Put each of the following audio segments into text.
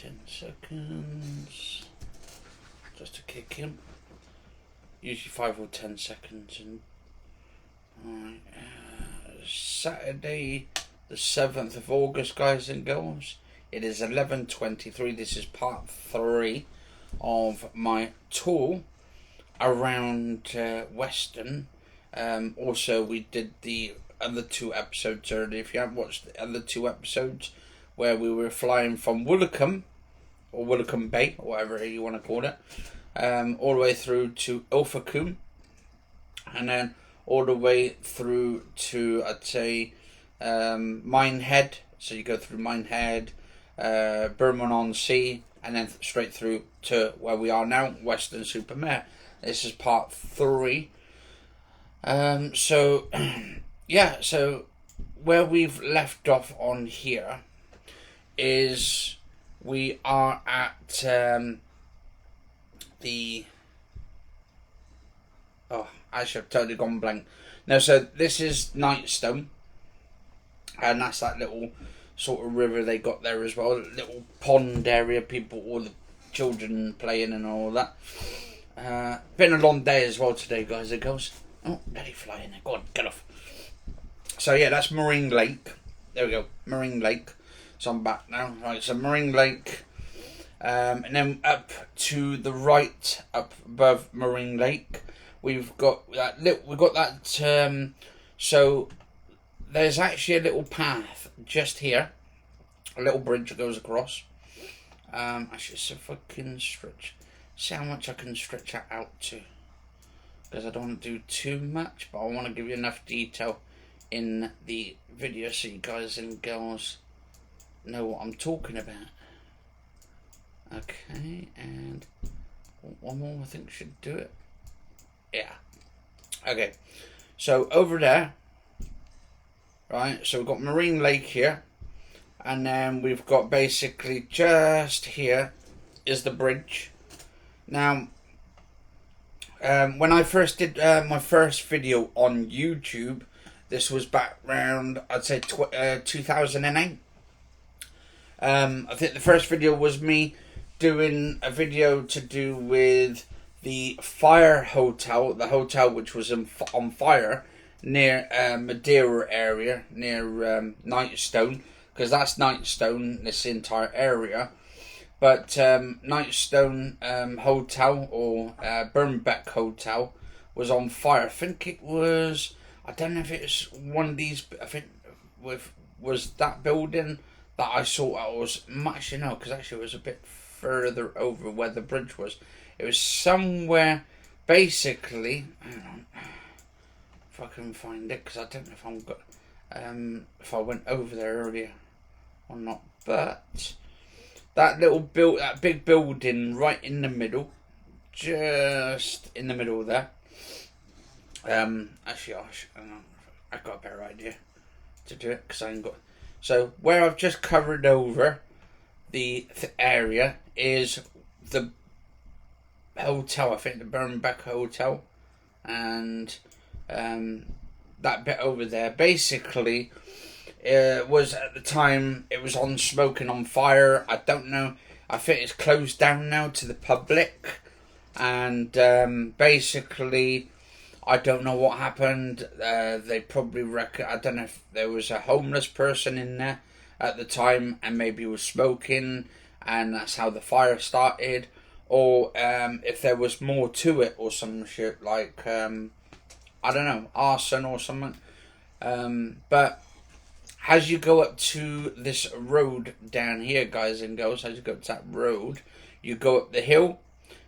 10 seconds just to kick in. Usually 5 or 10 seconds. And right, Saturday the 7th of August, guys and girls. It is 11:23. This is part 3 of my tour around Weston. Also, we did the other 2 episodes earlier. If you haven't watched the other 2 episodes, where we were flying from Woolacombe, or Woolacombe Bay, or whatever you want to call it, all the way through to Ilfracombe, and then all the way through to, I'd say, Minehead. So you go through Minehead, Bermondsey, and then straight through to where we are now, Weston-super-Mare. This is part 3. So yeah, so where we've left off on here is we are at the actually I've totally gone blank. No, so this is Nightstone, and that's that little sort of river they got there as well, little pond area, people, all the children playing and all that. Been a long day as well today, guys and girls. Oh, daddy flying there. Go on, get off. So yeah, that's Marine Lake. There we go, Marine Lake. So I'm back now. Right, so Marine Lake, and then up to the right, up above Marine Lake, we've got that. So there's actually a little path just here, a little bridge that goes across. Actually, so if I can stretch, see how much I can stretch that out to, because I don't want to do too much, but I want to give you enough detail in the video so you guys and girls know what I'm talking about. Okay, and one more I think should do it. Yeah. Okay, so over there, right, so we've got Marine Lake here, and then we've got basically just here is the bridge. Now, when I first did my first video on YouTube, this was back around, I'd say 2008. I think the first video was me doing a video to do with the fire hotel, the hotel which was on fire near Madeira area, near Nightstone, because that's Nightstone, this entire area. But Nightstone Hotel, or Birnbeck Hotel, was on fire. I think it was, I don't know if it was one of these, I think was that building that I saw. I was much, because actually it was a bit further over where the bridge was. It was somewhere, basically, hang on, if I can find it, because I don't know if I'm got, if I went over there earlier or not, but that that big building right in the middle, just in the middle there. Actually, I got a better idea to do it, because I ain't got. So where I've just covered over the area is the hotel. I think the Birnbeck Hotel, and that bit over there basically was, at the time, it was on smoke and on fire. I don't know. I think it's closed down now to the public, and basically, I don't know what happened. They probably reckon, I don't know if there was a homeless person in there at the time and maybe was smoking, and that's how the fire started, or if there was more to it or some shit like I don't know, arson or something. But as you go up to this road down here, guys and girls, as you go up to that road, you go up the hill.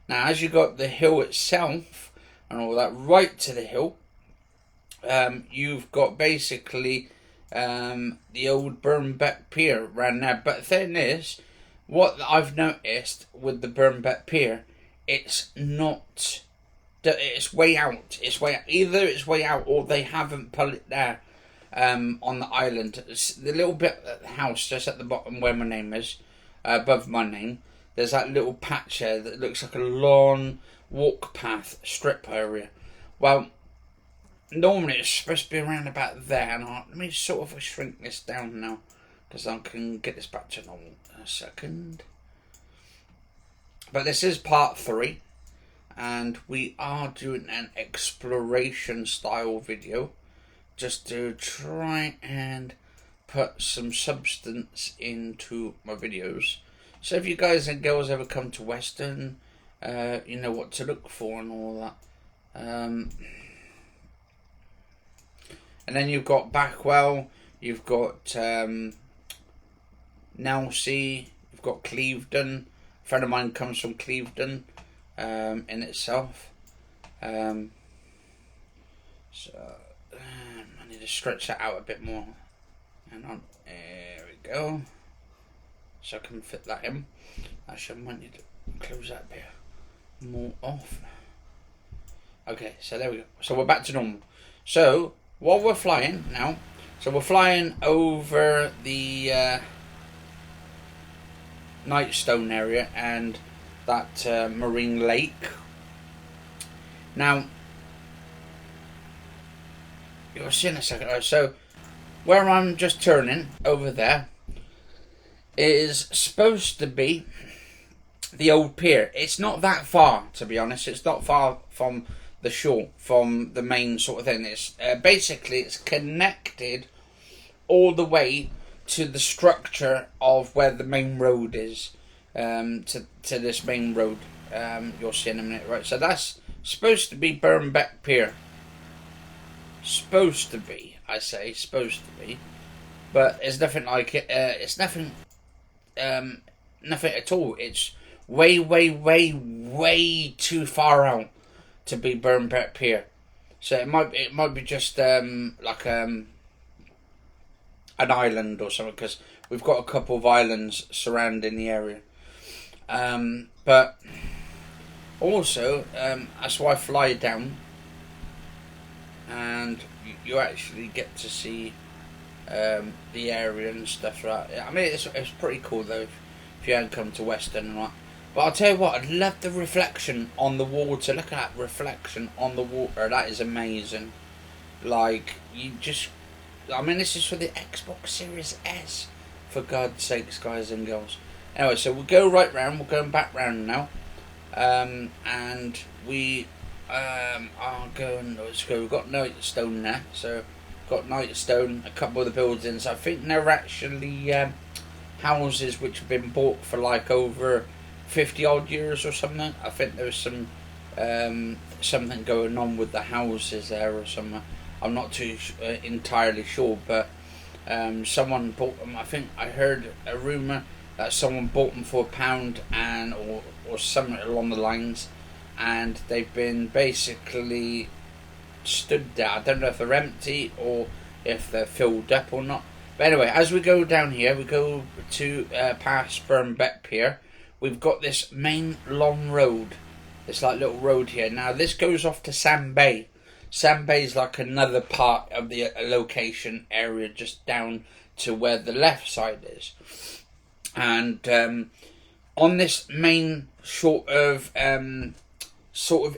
Now, as you go up the hill itself and all that, right to the hill, you've got basically the old Birnbeck Pier around there. But the thing is, what I've noticed with the Birnbeck Pier, it's not, it's way out. It's way out. Either it's way out or they haven't put it there on the island. It's the little bit at the house just at the bottom where my name is, above my name. There's that little patch there that looks like a long walk path strip area. Well, normally it's supposed to be around about there, and let me sort of shrink this down now, because I can get this back to normal. A second. But this is part 3, and we are doing an exploration style video just to try and put some substance into my videos. So if you guys and girls ever come to Weston, you know what to look for and all that. And then you've got Backwell, you've got Nelsey, you've got Clevedon. A friend of mine comes from Clevedon in itself. So I need to stretch that out a bit more. Hang on, there we go. So I can fit that in. Actually, I might need to close that bit more off. Okay, so there we go. So we're back to normal. So while we're flying now, so we're flying over the Nightstone area and that marine lake. Now, you'll see in a second. Right, so where I'm just turning over there is supposed to be the old pier. It's not that far, to be honest. It's not far from the shore, from the main sort of thing. It's basically it's connected all the way to the structure of where the main road is, to this main road. You'll see in a minute, right? So that's supposed to be Burnbeck Pier. Supposed to be, I say, supposed to be, but it's nothing like it. It's nothing, nothing at all. It's way, way, way, way too far out to be Burnbeck Pier. So it might be just like an island or something, because we've got a couple of islands surrounding the area. But also that's why I fly down, and you actually get to see the area and stuff like that. I mean, it's pretty cool though if you hadn't come to Weston and that. But I'll tell you what, I love the reflection on the water. Look at that reflection on the water. That is amazing. Like, you just... I mean, this is for the Xbox Series S. For God's sakes, guys and girls. Anyway, so we'll go right round. We're going back round now. And we are going... Let's go. We've got Nightstone there. So, got Nightstone, a couple of the buildings. I think they're actually houses which have been bought for like over 50 odd years or something. I think there was some something going on with the houses there or something. I'm not too entirely sure, but someone bought them. I think I heard a rumour that someone bought them for £1 and or something along the lines, and they've been basically stood there. I don't know if they're empty or if they're filled up or not. But anyway, as we go down here, we go to past Burnbeck Pier. We've got this main long road, this like little road here. Now this goes off to Sand Bay. Sand Bay is like another part of the location area, just down to where the left side is. And on this main sort of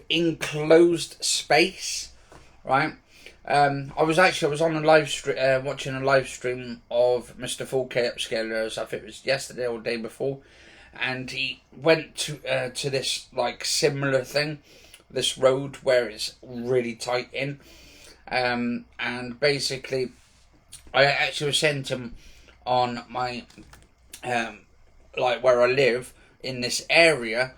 enclosed space, right? I was on a live stream, watching a live stream of Mr. 4K Upscalers. I think it was yesterday or the day before. And he went to this like similar thing, this road where it's really tight in, and basically I actually sent him on my like where I live in this area,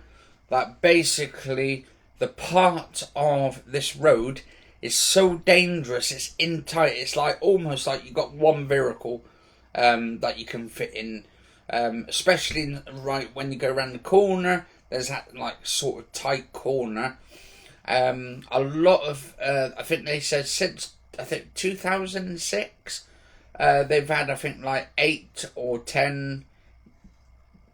that basically the part of this road is so dangerous. It's in tight. It's like almost like you got one vehicle that you can fit in. Especially right when you go around the corner, there's that like sort of tight corner. A lot of I think they said since 2006, they've had I think like 8 or 10,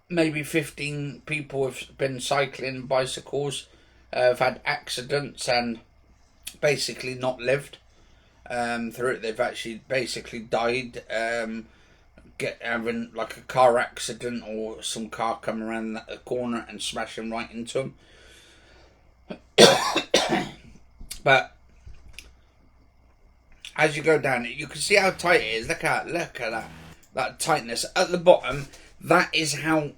maybe 15 people have been cycling bicycles, have had accidents and basically not lived through it. They've actually basically died. Having like a car accident or some car come around the corner and smashing right into them. But as you go down it, you can see how tight it is. Look at that tightness at the bottom. That is how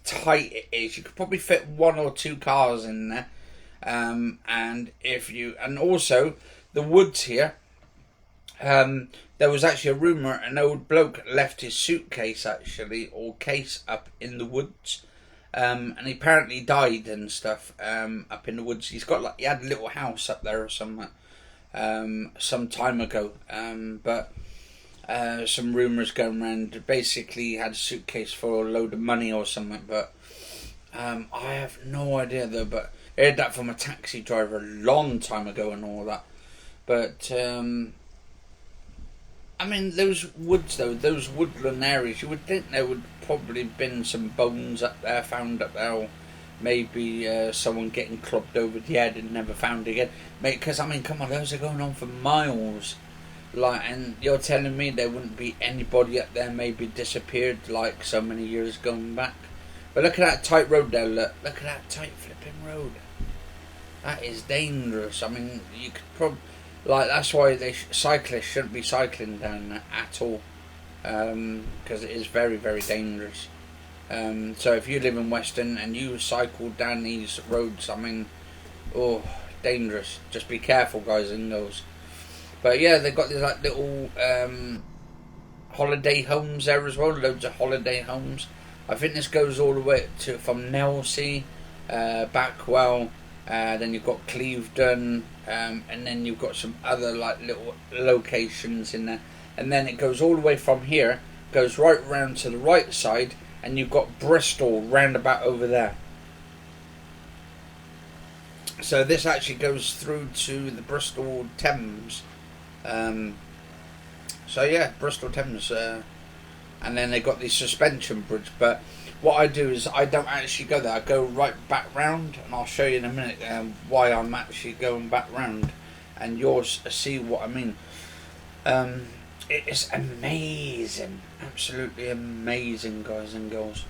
tight it is. You could probably fit 1 or 2 cars in there. And also the woods here. There was actually a rumour an old bloke left his suitcase or case up in the woods, and he apparently died and stuff up in the woods. He had a little house up there or something some time ago, but some rumours going around. Basically, he had a suitcase for a load of money or something, but I have no idea though. But I heard that from a taxi driver a long time ago and all that. But I mean, those woods though, those woodland areas, you would think there would probably been some bones up there, found up there, or maybe someone getting clubbed over the head and never found again. Mate, because I mean, come on, those are going on for miles. And you're telling me there wouldn't be anybody up there maybe disappeared like so many years going back? But look at that tight road there, look at that tight flipping road. That is dangerous. I mean, you could probably... that's why cyclists shouldn't be cycling down there at all, because it is very, very dangerous. So if you live in Weston and you cycle down these roads, I mean, dangerous. Just be careful, guys and girls. But yeah, they've got these little holiday homes there as well. Loads of holiday homes. I think this goes all the way from Nelsey, Backwell. Then you've got Clevedon, and then you've got some other little locations in there, and then it goes all the way from here, goes right round to the right side, and you've got Bristol round about over there. So this actually goes through to the Bristol Thames. So yeah, Bristol Thames, and then they got the suspension bridge. But what I do is I don't actually go there. I go right back round, and I'll show you in a minute why I'm actually going back round, and you'll see what I mean. It is amazing, absolutely amazing, guys and girls.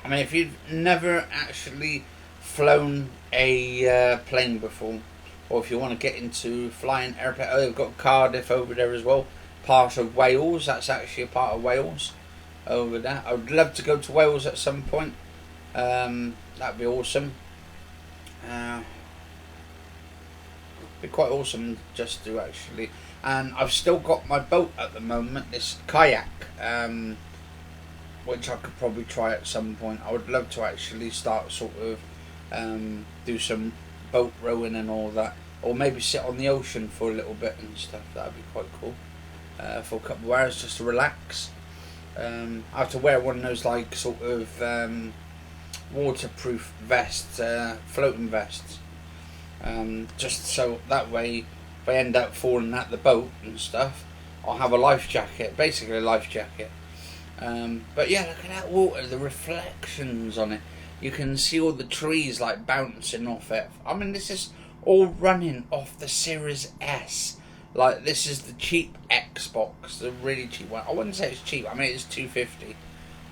I mean, if you've never actually flown a plane before, or if you want to get into flying airplane, they've got Cardiff over there as well, part of Wales. That's actually a part of Wales over there. I would love to go to Wales at some point. That'd be awesome. Be quite awesome just to actually. And I've still got my boat at the moment, this kayak, which I could probably try at some point. I would love to actually start sort of do some boat rowing and all that, or maybe sit on the ocean for a little bit and stuff. That'd be quite cool, for a couple of hours just to relax. I have to wear one of those sort of waterproof vests, floating vests, just so that way if I end up falling at the boat and stuff, I'll have a life jacket, basically a life jacket. But yeah, look at that water, the reflections on it. You can see all the trees bouncing off it. I mean, this is all running off the Series S. This is the cheap Xbox, the really cheap one. I wouldn't say it's cheap. I mean, it's 250,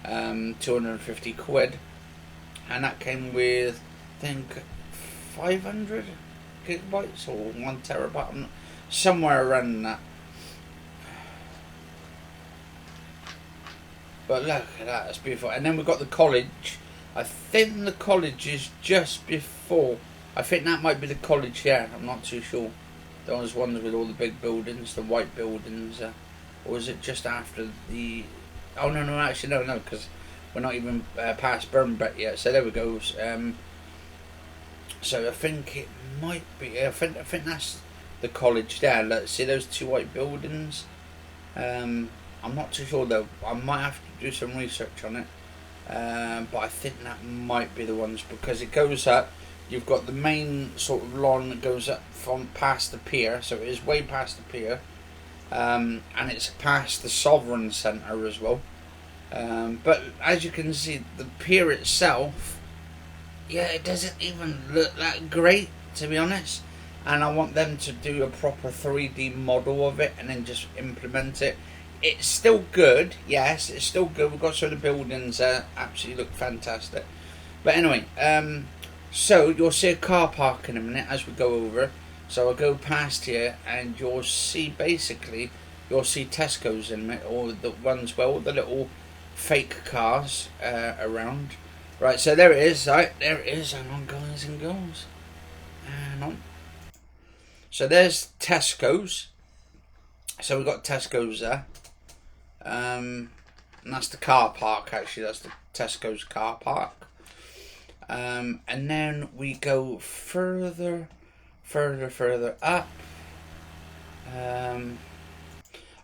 250 quid, and that came with, I think, 500 gigabytes or 1 terabyte, somewhere around that. But look at that, it's beautiful. And then we've got the college. I think the college is just before. I think that might be the college here. I'm not too sure. Those ones with all the big buildings, the white buildings, or is it just after the? Oh no, actually no, because we're not even past Burnbrett yet. So there we go. So I think it might be. I think that's the college there. Let's see those 2 white buildings. I'm not too sure though. I might have to do some research on it. But I think that might be the ones, because it goes up. You've got the main sort of lawn that goes up from past the pier, so it is way past the pier, and it's past the Sovereign Centre as well. But as you can see, the pier itself, yeah, it doesn't even look that great, to be honest. And I want them to do a proper 3D model of it and then just implement it. It's still good, yes, it's still good. We've got some of the buildings absolutely look fantastic. But anyway, so you'll see a car park in a minute as we go over. So I'll go past here and you'll see Tesco's in a minute, or the ones where all the little fake cars around. Right, so there it is. Right, there it is. Hang on, guys and girls. Hang on. So there's Tesco's. So we've got Tesco's there. And that's the car park, actually. That's the Tesco's car park. And then we go further up.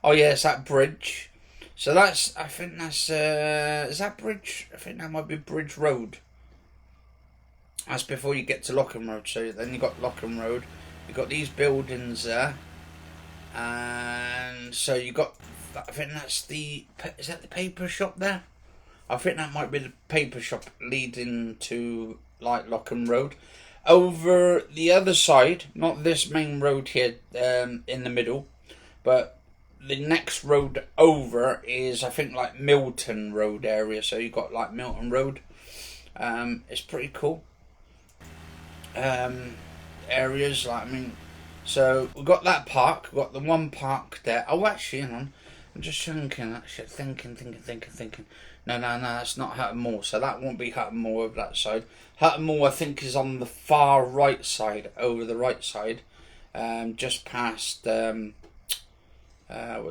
Oh yeah, it's that bridge. So that's, I think that's, is that bridge? I think that might be Bridge Road. That's before you get to Lockham Road. So then you got Lockham Road. You got these buildings there. And so you got, I think that's the, is that the paper shop there? I think that might be the paper shop leading to like Lockham Road. Over the other side, not this main road here in the middle, but the next road over is, I think, like Milton Road area. So you got like Milton Road. It's pretty cool. Areas, like, I mean, so we've got that park. We've got the one park there. Oh, actually, hang on. I'm just thinking, actually, thinking. No, that's not Hutton Moor. So that won't be Hutton Moor over that side. Hutton Moor, I think, is on the far right side, over the right side. Just past, what's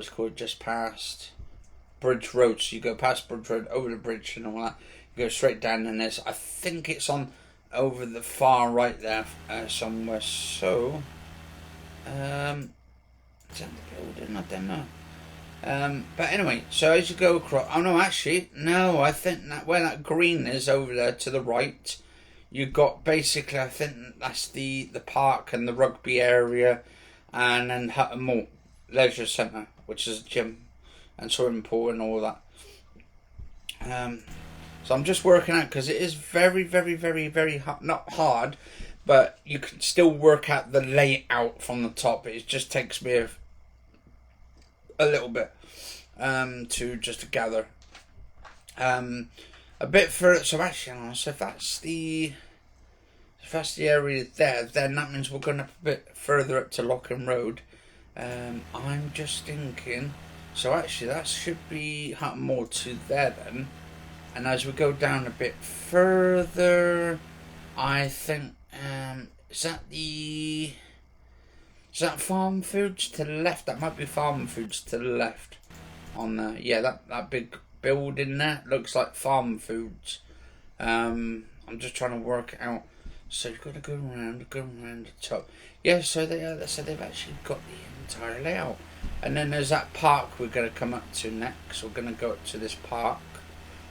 it called? Just past Bridge Road. So you go past Bridge Road, over the bridge and all that. You go straight down, and there's, I think it's on over the far right there somewhere. So, is that the building? I don't know. But anyway, so as you go across, oh no, actually, no, I think that where that green is over there to the right, you got basically, I think that's the park and the rugby area, and then Hutton Moor Leisure Centre, which is a gym and swimming pool and all that. So I'm just working out, because it is very hard, not hard, but you can still work out the layout from the top. It just takes me a little bit to gather a bit further. So actually, so if that's the area there, then that means we're going up a bit further up to Lockham Road. I'm just thinking, so actually that should be Hutton Moor to there then, and as we go down a bit further, I think is that Farm Foods to the left? That might be Farm Foods to the left on there. Yeah, that big building there looks like Farm Foods. I'm just trying to work it out. So you've got to go around the top. Yeah, so they've actually got the entire layout. And then there's that park we're going to come up to next. We're going to go up to this park.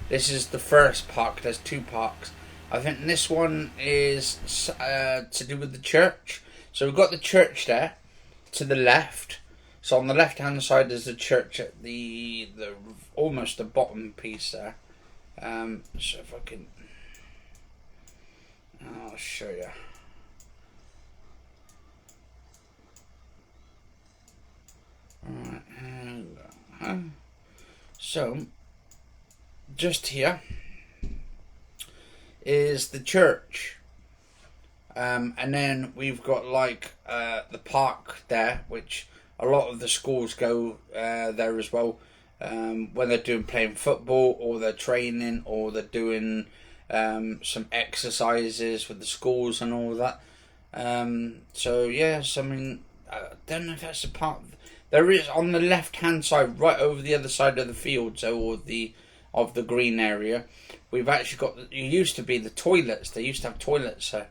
This is the first park. There's two parks. I think this one is to do with the church. So we've got the church there to the left. So on the left hand side is the church at the almost the bottom piece there. So if I can, I'll show you. Alright, hang on. So just here is the church. And then we've got like the park there, which a lot of the schools go there as well, when they're playing football, or they're training, or they're doing some exercises with the schools and all that. So yes, I mean, I don't know if that's a part. There is on the left hand side, right over the other side of the field, so or of the green area. We've actually got. It used to be the toilets. They used to have toilets there.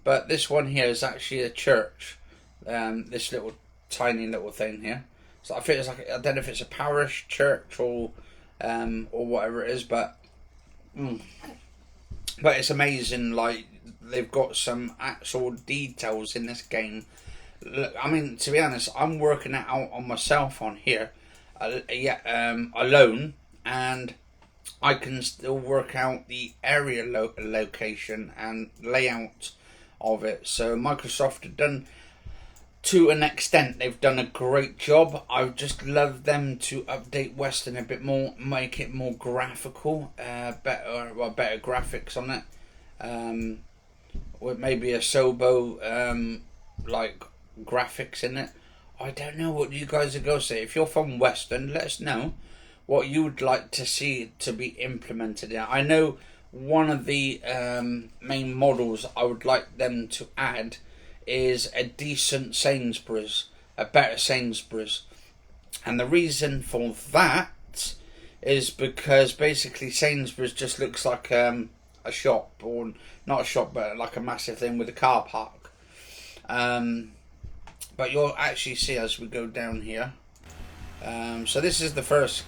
But this one here is actually a church. This little tiny little thing here. So I think it's like, I don't know if it's a parish church or whatever it is, but it's amazing. Like, they've got some actual details in this game. Look, I mean, to be honest, I'm working it out on myself on here, alone, and I can still work out the area location and layout of it. So Microsoft have done, to an extent, they've done a great job. I would just love them to update Weston a bit more, make it more graphical, better graphics on it, with maybe a Sobo like graphics in it. I don't know what you guys are going to say. If you're from Weston, let us know what you would like to see to be implemented. I know one of the main models I would like them to add is a decent Sainsbury's, a better Sainsbury's. And the reason for that is because basically Sainsbury's just looks like a shop, or not a shop, but like a massive thing with a car park. But you'll actually see as we go down here. So this is the first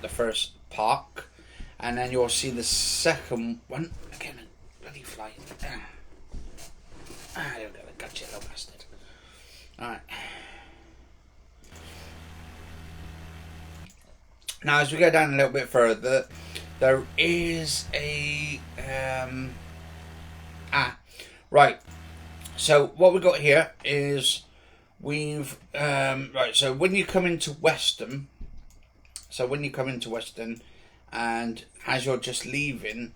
first park, and then you'll see the second one. Again, bloody fly. There we go. Got you, little bastard. All right. Now, as we go down a little bit further, there is a right. So what we got here is we've right. So when you come into Weston, and as you're just leaving,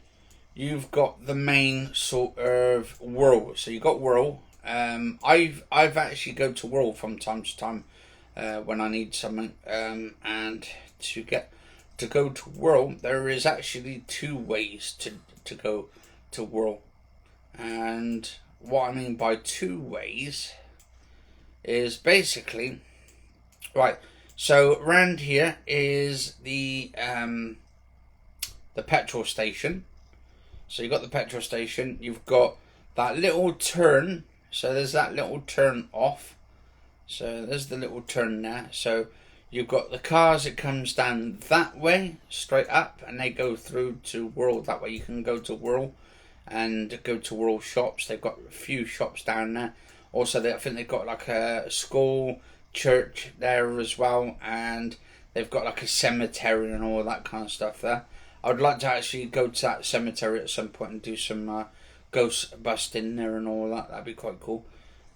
you've got the main sort of whirl. So you got whirl. I've actually go to whirl from time to time when I need something, and to go to whirl, there is actually two ways to go to whirl. And what I mean by two ways is basically, right, so around here is the petrol station. So you've got the petrol station, you've got that little turn, so there's that little turn off, so there's the little turn there. So you've got the cars that comes down that way, straight up, and they go through to Whirl. That way you can go to Whirl and go to Whirl shops. They've got a few shops down there. Also, I think they've got like a school, church there as well, and they've got like a cemetery and all that kind of stuff there. I would like to actually go to that cemetery at some point and do some ghost busting there and all that. That'd be quite cool.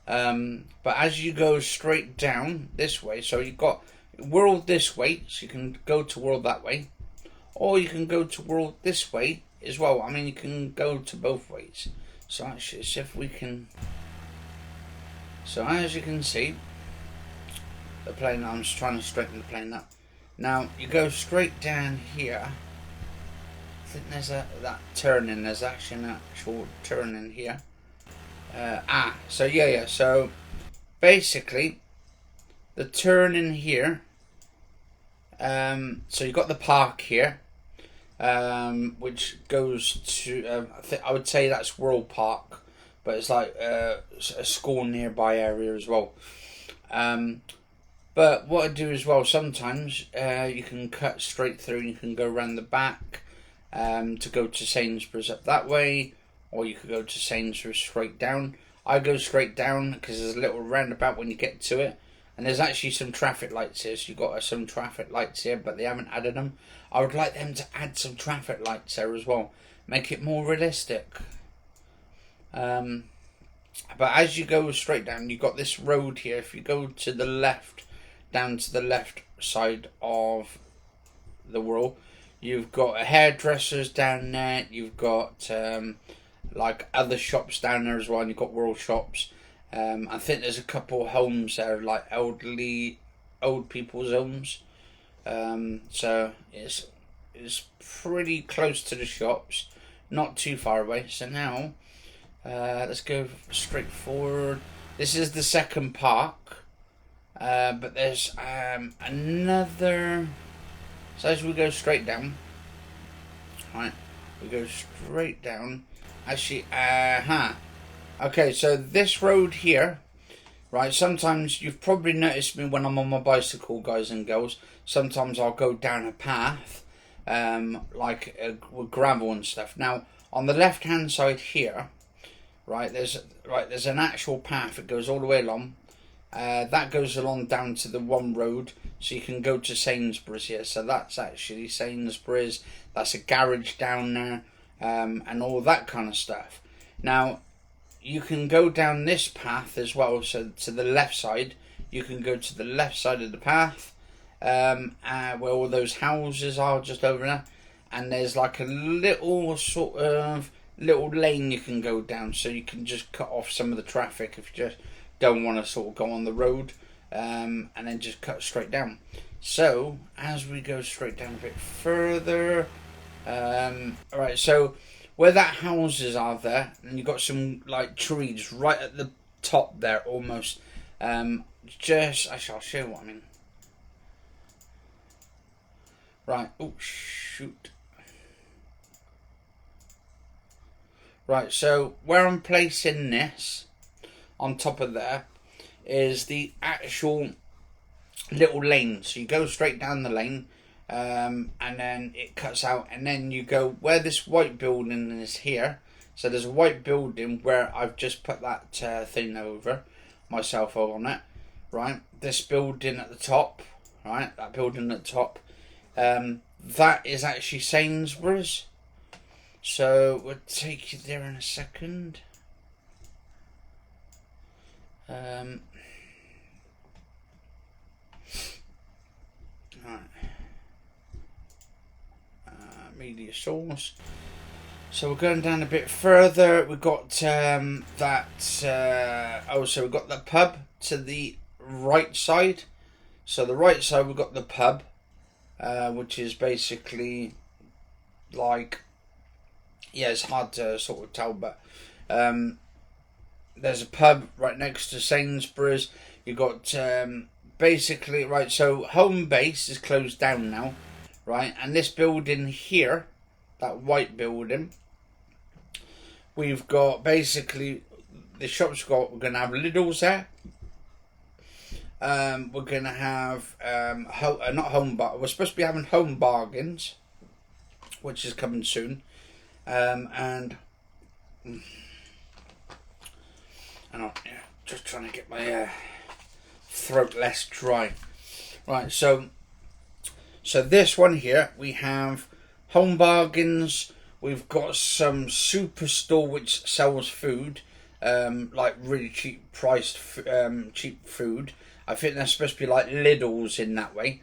But as you go straight down this way, so you've got Whirl this way, so you can go to Whirl that way, or you can go to Whirl this way as well. I mean, you can go to both ways. So actually, see if we can. So as you can see, the plane. I'm just trying to straighten the plane up. Now you go straight down here. I think there's that turning. There's actually an actual turning here. So yeah. So basically, the turn in here. So you've got the park here, which goes to, I would say that's Whirl Park, but it's like a school nearby area as well. But what I do as well, sometimes you can cut straight through and you can go around the back to go to Sainsbury's up that way, or you could go to Sainsbury's straight down. I go straight down because there's a little roundabout when you get to it. And there's actually some traffic lights here, so you've got some traffic lights here, but they haven't added them. I would like them to add some traffic lights there as well. Make it more realistic. But as you go straight down, you've got this road here. If you go to the left, down to the left side of the Whirl, you've got hairdressers down there. You've got like other shops down there as well, and you've got Whirl shops. I think there's a couple of homes there, like old people's homes. So it's pretty close to the shops, not too far away. So now, let's go straight forward. This is the second park, but there's another. So as we go straight down, right, we go straight down. Actually, okay, so this road here, right, sometimes you've probably noticed me when I'm on my bicycle, guys and girls, sometimes I'll go down a path, with gravel and stuff. Now, on the left-hand side here, there's an actual path that goes all the way along. That goes along down to the one road, so you can go to Sainsbury's here. So that's actually Sainsbury's, that's a garage down there, and all that kind of stuff. Now, you can go down this path as well, so to the left side, you can go to the left side of the path, where all those houses are just over there, and there's like a little sort of little lane you can go down, so you can just cut off some of the traffic if you just don't want to sort of go on the road, and then just cut straight down. So as we go straight down a bit further, alright, so where that houses are there, and you've got some like trees right at the top there almost. Just, I shall show you what I mean. Right, oh shoot. Right, so where I'm placing this on top of there is the actual little lane. So you go straight down the lane, and then it cuts out, and then you go where this white building is here. So there's a white building where I've just put that thing over, my cell phone on it. Right, this building at the top, right, that building at the top, that is actually Sainsbury's. So we'll take you there in a second. Right. Media source. So we're going down a bit further. We've got that. So we've got the pub to the right side. So the right side we've got the pub, which is basically like, yeah, it's hard to sort of tell, but there's a pub right next to Sainsbury's. You got basically, right, so home base is closed down now, right, and this building here, that white building, we've got basically the shops we're going to have Lidl's there. We're going to have we're supposed to be having Home Bargains, which is coming soon. And I'm just trying to get my throat less dry. Right, so this one here, we have Home Bargains. We've got some superstore which sells food, like really cheap priced cheap food. I think they're supposed to be like Lidl's in that way.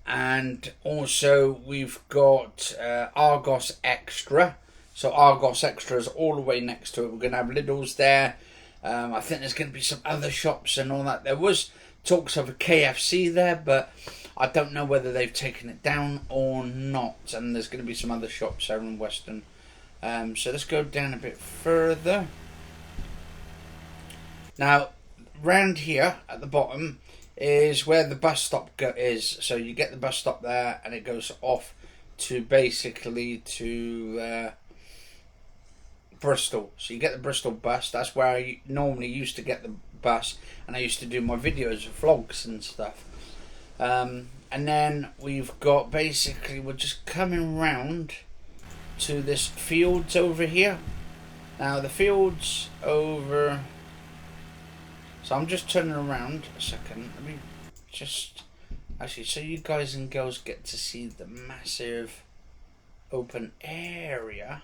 And also we've got Argos Extra. So Argos Extra is all the way next to it. We're going to have Lidl's there. I think there's going to be some other shops and all that. There was talks of a KFC there, but I don't know whether they've taken it down or not. And there's going to be some other shops there in Weston. So let's go down a bit further. Now, round here at the bottom is where the bus stop is. So you get the bus stop there, and it goes off to basically to Bristol. So you get the Bristol bus. That's where I normally used to get the bus, and I used to do my videos, vlogs and stuff. And then we've got basically, we're just coming round to this fields over here. Now the fields over. So I'm just turning around a second. Let me just actually, so you guys and girls get to see the massive open area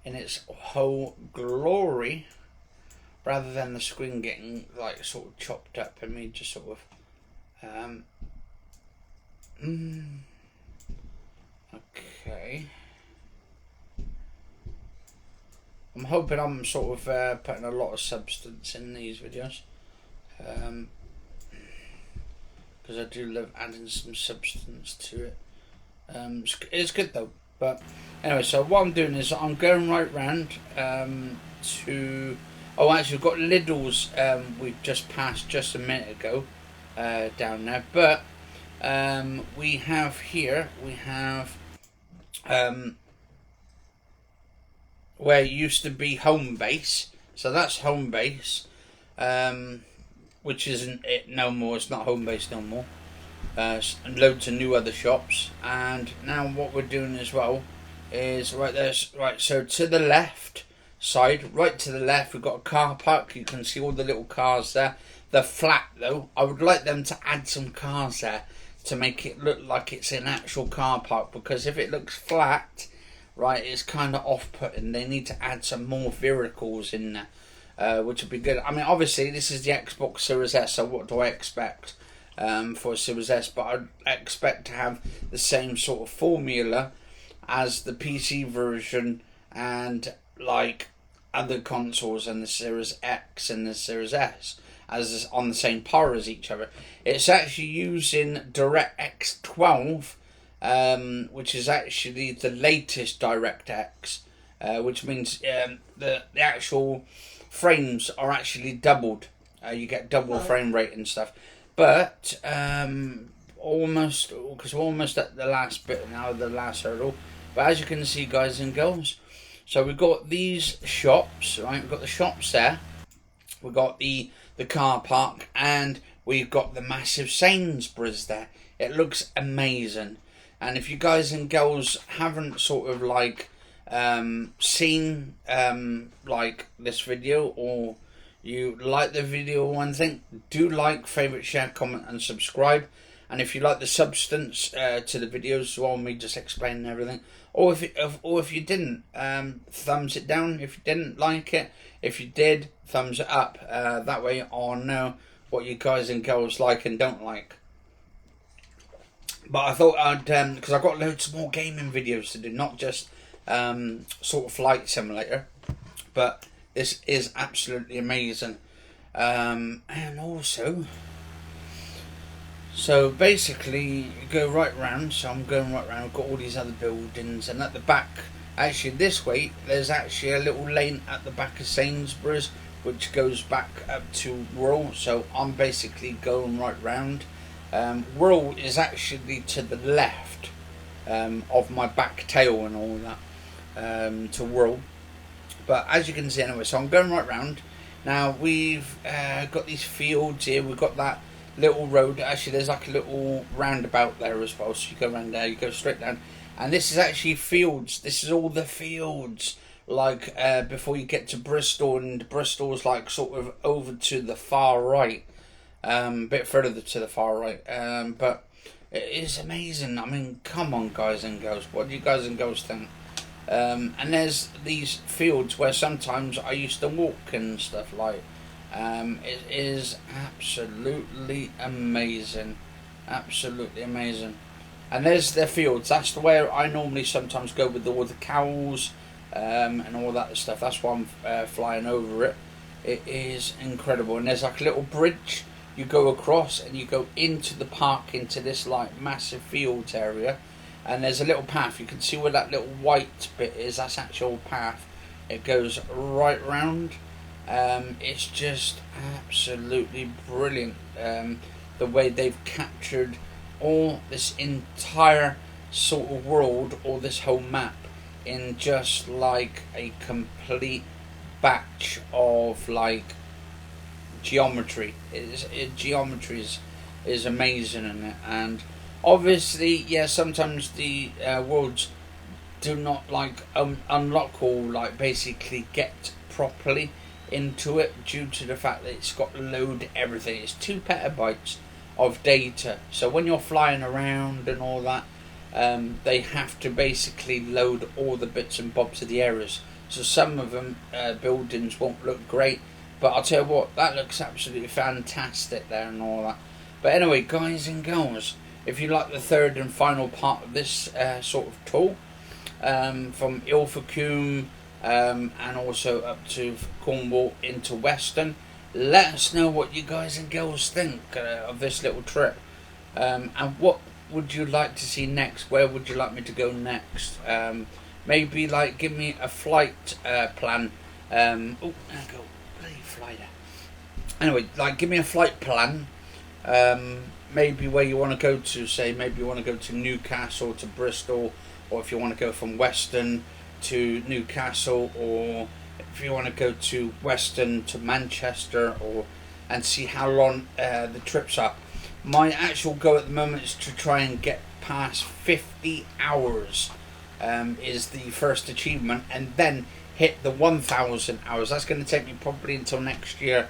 in its whole glory, rather than the screen getting like sort of chopped up and me just sort of okay. I'm hoping I'm sort of putting a lot of substance in these videos, because I do love adding some substance to it. It's good though. But anyway, so what I'm doing is I'm going right round to. Oh, actually, we've got Lidl's. We've just passed just a minute ago down there, but we have here. We have where it used to be home base. So that's home base, which isn't it no more. It's not home base no more. And loads of new other shops. And now what we're doing as well is right there's right. So to the left side, right to the left, we've got a car park. You can see all the little cars there. They're flat though. I would like them to add some cars there to make it look like it's an actual car park, because if it looks flat, right, it's kind of off-putting. They need to add some more vehicles in there, which would be good. I mean, obviously, this is the Xbox Series S, so what do I expect for a Series S? But I expect to have the same sort of formula as the PC version and, like, other consoles and the Series X and the Series S. as on the same par as each other. It's actually using DirectX 12, which is actually the latest DirectX, which means the actual frames are actually doubled. You get double frame rate and stuff. But almost, because we're almost at the last bit now, the last hurdle. But as you can see, guys and girls, so we've got these shops, right? We've got the shops there. We've got the car park, and we've got the massive Sainsbury's there. It looks amazing. And if you guys and girls haven't sort of like seen like this video, or you like the video, one thing, do like, favorite, share, comment and subscribe. And if you like the substance to the videos as well, me just explaining everything, or if you didn't, thumbs it down if you didn't like it. If you did, thumbs it up. That way I'll know what you guys and girls like and don't like. But I thought I'd, because I've got loads more gaming videos to do, not just sort of flight simulator, but this is absolutely amazing. And also, so basically you go right round, so I'm going right round, I've got all these other buildings, and at the back, actually this way, there's actually a little lane at the back of Sainsbury's, which goes back up to Whirl, so I'm basically going right round. Whirl is actually to the left of my back tail and all that, to Whirl. But as you can see anyway, so I'm going right round. Now we've got these fields here, we've got that little road. Actually there's like a little roundabout there as well, so you go around there, you go straight down, and this is actually fields. This is all the fields, like before you get to Bristol, and Bristol's like sort of over to the far right, bit further to the far right, but it is amazing. I mean, come on guys and girls, what do you guys and girls think? And there's these fields where sometimes I used to walk and stuff like. It is absolutely amazing, absolutely amazing. And there's the fields. That's the way I normally sometimes go with all the cows and all that stuff. That's why I'm flying over it. It is incredible. And there's like a little bridge you go across, and you go into the park, into this like massive fields area. And there's a little path. You can see where that little white bit is. That's actual path. It goes right round. It's just absolutely brilliant. The way they've captured all this entire sort of world, or this whole map, in just like a complete batch of like geometry. Geometry is amazing in it, and obviously, yeah, sometimes the worlds do not like unlock, or like basically get properly into it, due to the fact that it's got to load everything. It's 2 petabytes of data, so when you're flying around and all that, they have to basically load all the bits and bobs of the areas. So some of them buildings won't look great, but I'll tell you what, that looks absolutely fantastic there and all that. But anyway, guys and girls, if you like the third and final part of this sort of tour, from Ilfracombe and also up to Cornwall into Weston, let us know what you guys and girls think of this little trip, and what would you like to see next? Where would you like me to go next? Maybe like give me a flight plan. Oh, there I go, bloody fly there. Anyway, like give me a flight plan. Maybe where you want to go to, say maybe you want to go to Newcastle, to Bristol, or if you want to go from Weston to Newcastle, or if you want to go to Weston to Manchester, or and see how long the trips are. My actual goal at the moment is to try and get past 50 hours, is the first achievement, and then hit the 1,000 hours. That's going to take me probably until next year.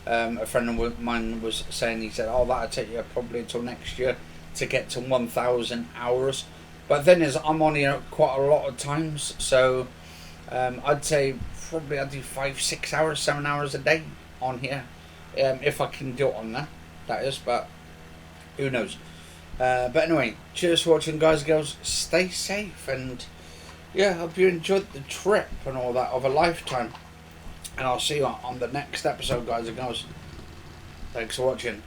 A friend of mine was saying, he said, oh, that'll take you probably until next year to get to 1,000 hours. But then I'm on here quite a lot of times, so I'd say probably I'd do 5, 6 hours, 7 hours a day on here, if I can do it on there, that is, but who knows. But anyway, cheers for watching, guys and girls. Stay safe, and yeah, hope you enjoyed the trip and all that of a lifetime. And I'll see you on the next episode, guys and girls. Thanks for watching.